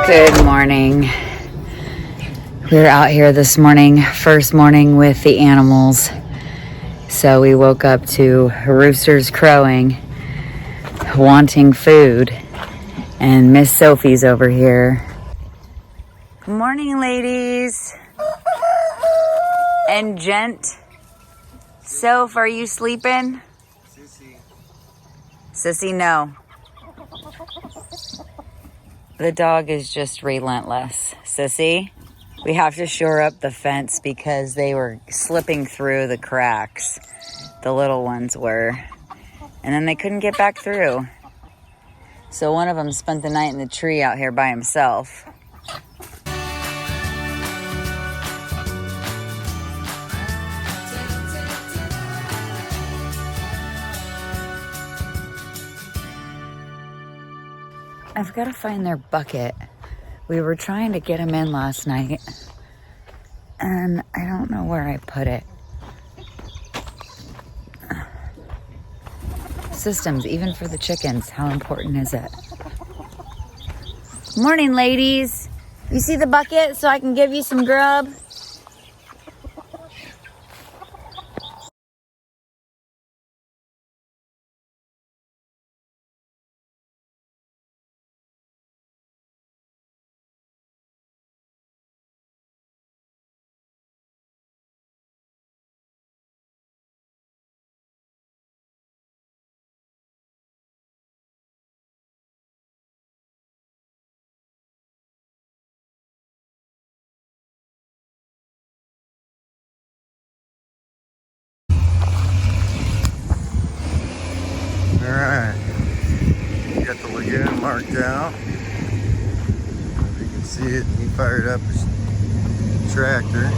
Good morning. We were out here this morning, first morning with the animals. So we woke up to roosters crowing, wanting food, and Miss Sophie's over here. Good morning, ladies. And gent. Soph, are you sleeping? Sissy, no. The dog is just relentless. Sissy, we have to shore up the fence because they were slipping through the cracks. The little ones were. And then they couldn't get back through. So one of them spent the night in the tree out here by himself. I've got to find their bucket. We were trying to get them in last night, and I don't know where I put it. Systems, even for the chickens, how important is it? Morning, ladies. You see the bucket so I can give you some grub? Alright, got the lagoon marked out. You can see it, he fired up his tractor.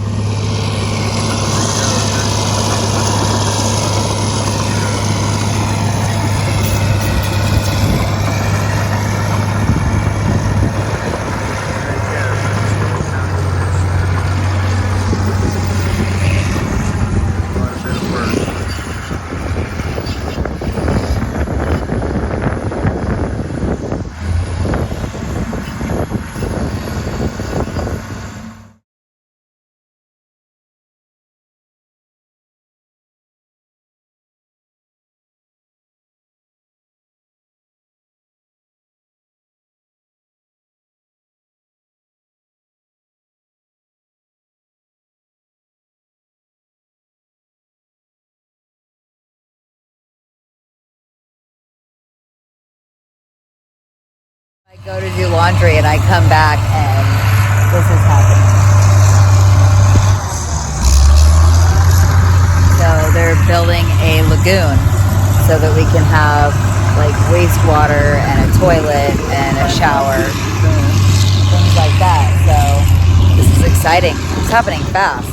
I go to do laundry and I come back and this is happening. So they're building a lagoon so that we can have like wastewater and a toilet and a shower, things like that. So this is exciting. It's happening fast.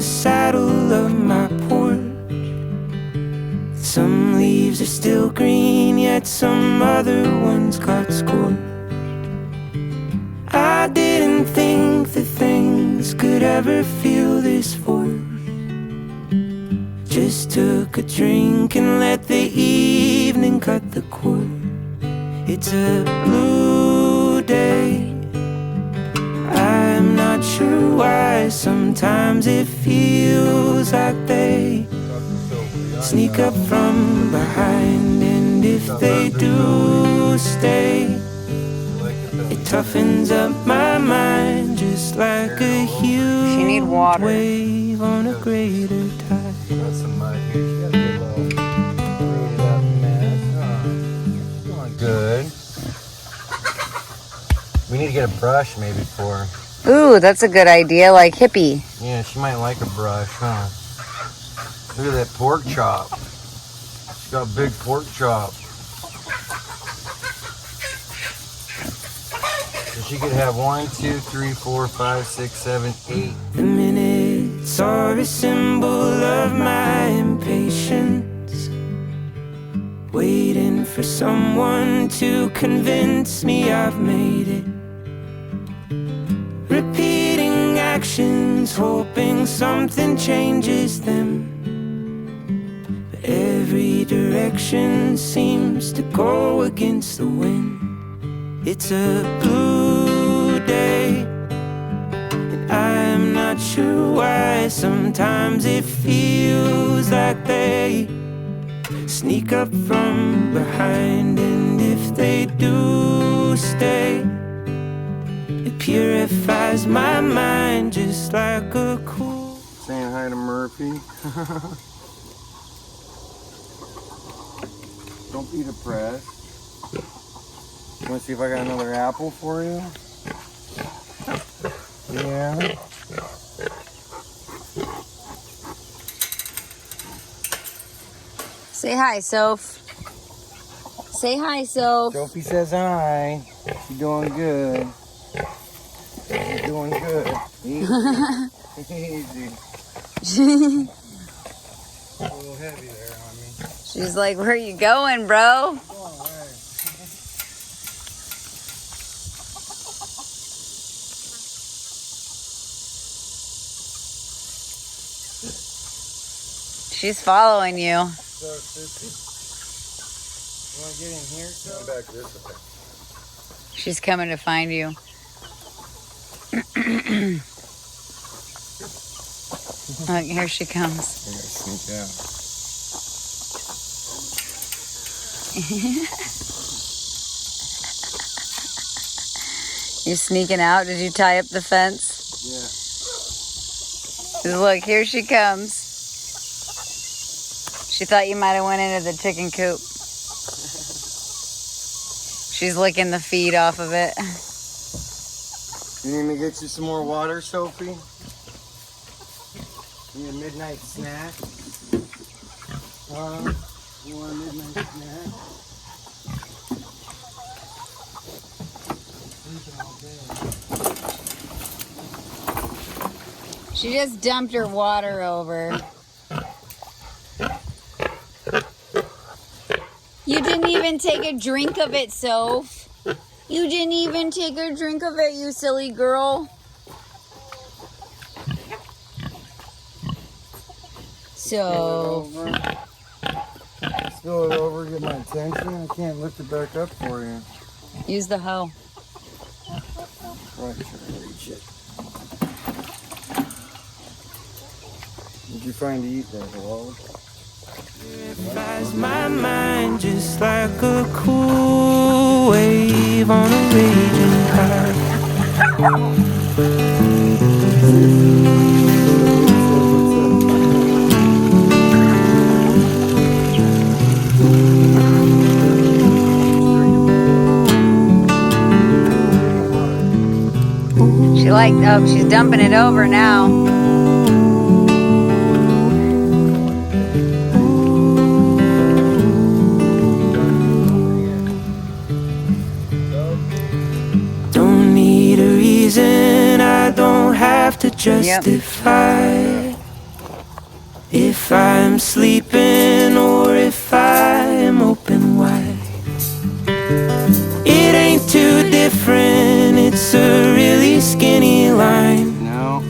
Saddle of my porch. Some leaves are still green, yet some other ones got scorched. I didn't think that things could ever feel this forced. Just took a drink and let the evening cut the cord. It's a blue day. I'm not sure why sometimes it feels like they sneak up from behind, and if they do stay, it toughens up my mind just like a huge wave on a greater tide. Got some mud here. She got a good little rooted up mess. Going good. We need to get a brush maybe for her. Ooh, that's a good idea, like hippie. Yeah, she might like a brush, huh? Look at that pork chop. She's got a big pork chop. So she could have 1, 2, 3, 4, 5, 6, 7, 8. The minutes are a symbol of my impatience. waiting for someone to convince me I've made it. Repeating actions, hoping something changes them. But every direction seems to go against the wind. It's a blue day, and I'm not sure why. Sometimes it feels like they sneak up from behind, and if they do stay, it purifies my mind just like a cool. Saying hi to Murphy. Don't be depressed. You want to see if I got another apple for you? Yeah. Say hi, Soph. Say hi, Soph. Sophie says hi. She's doing good. She's doing good. Easy. Easy. A little heavy there on me. She's like, where you going, bro? She's following you. So, Sissy, you want to get in here? Come back this way. She's coming to find you. Look, here she comes. I gotta sneak out. You sneaking out? Did you tie up the fence? Yeah. Look, here she comes. She thought you might have went into the chicken coop. She's licking the feed off of it. You need me to get you some more water, Sophie? You need a midnight snack? You want a midnight snack? She just dumped her water over. You didn't even take a drink of it, Soph. You didn't even take a drink of it, you silly girl. So, Spill it over, get my attention. I can't lift it back up for you. use the hoe. Right, try to reach it. What'd you find to eat there, hello? Purifies my mind just like a cool wave on a raging tide. She like, oh, she's dumping it over now. Don't need a reason, I don't have to justify if I'm sleeping or if I am open wide. It ain't too different, it's a really skinny line No.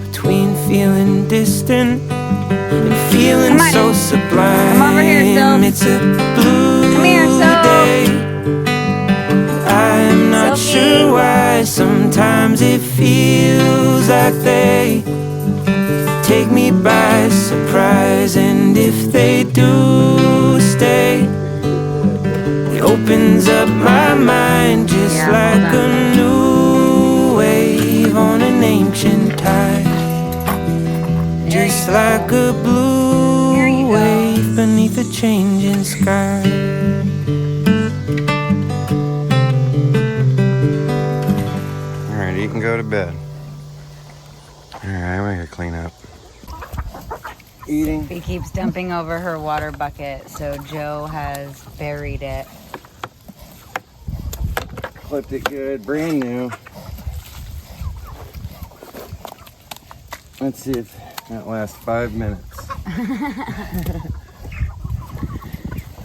between feeling distant and feeling so sublime. Come over here, Soph. It's a blue Come here, Soph. day. I'm not Sophie. sure why. Sometimes it feels like they take me by surprise, and if they do stay, it opens up my mind just Yeah, like hold on. a new wave on an ancient tide. Just like a blue wave beneath a changing sky. Alright, you can go to bed. Alright, we gotta clean up. Eating. He keeps dumping over her water bucket, so Joe has buried it. Clipped it good, brand new. Let's see if that lasts 5 minutes.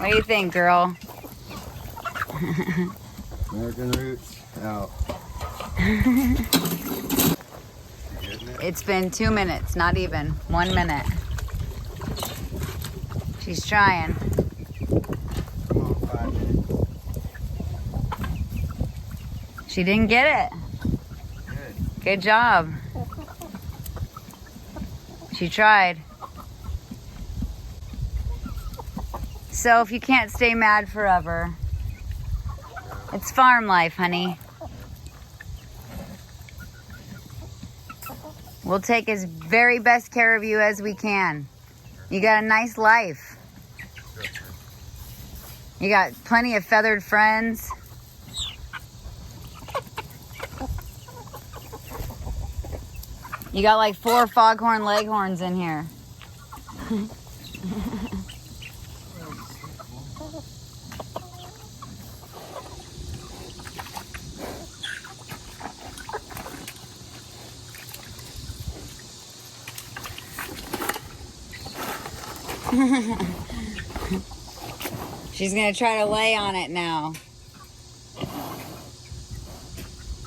What do you think, girl? American roots out. It's been 2 minutes, not even 1 minute. She's trying. Come on, 5 minutes. She didn't get it. Good. Good job. She tried. So if you can't stay mad forever, it's farm life, honey. We'll take as very best care of you as we can. You got a nice life. You got plenty of feathered friends. You got like 4 foghorn leghorns in here. She's gonna try to lay on it now.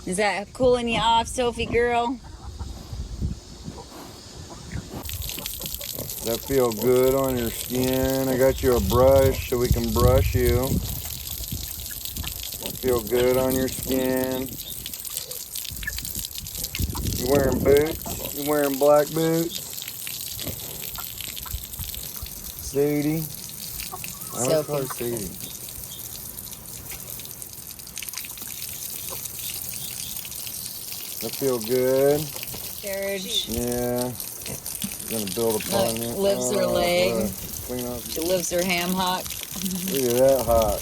Is that cooling you off, Sophie girl? That feel good on your skin. I got you a brush so we can brush you. Feel good on your skin. You wearing boots? You wearing black boots? Sadie? I always call her Sadie. That feel good. Carriage. Yeah. Gonna build upon Look, it. lifts her leg. Clean up. She lifts her ham hock. Look at that hot.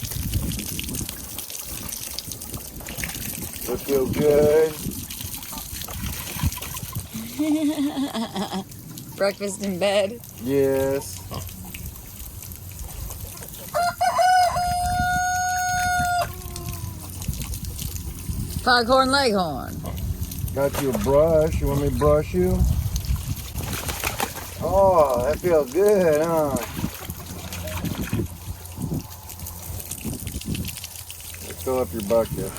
That feel good. Breakfast in bed. Yes. Foghorn leghorn. Got you a brush. You want me to brush you? Oh, that feels good, huh? Let's fill up your bucket.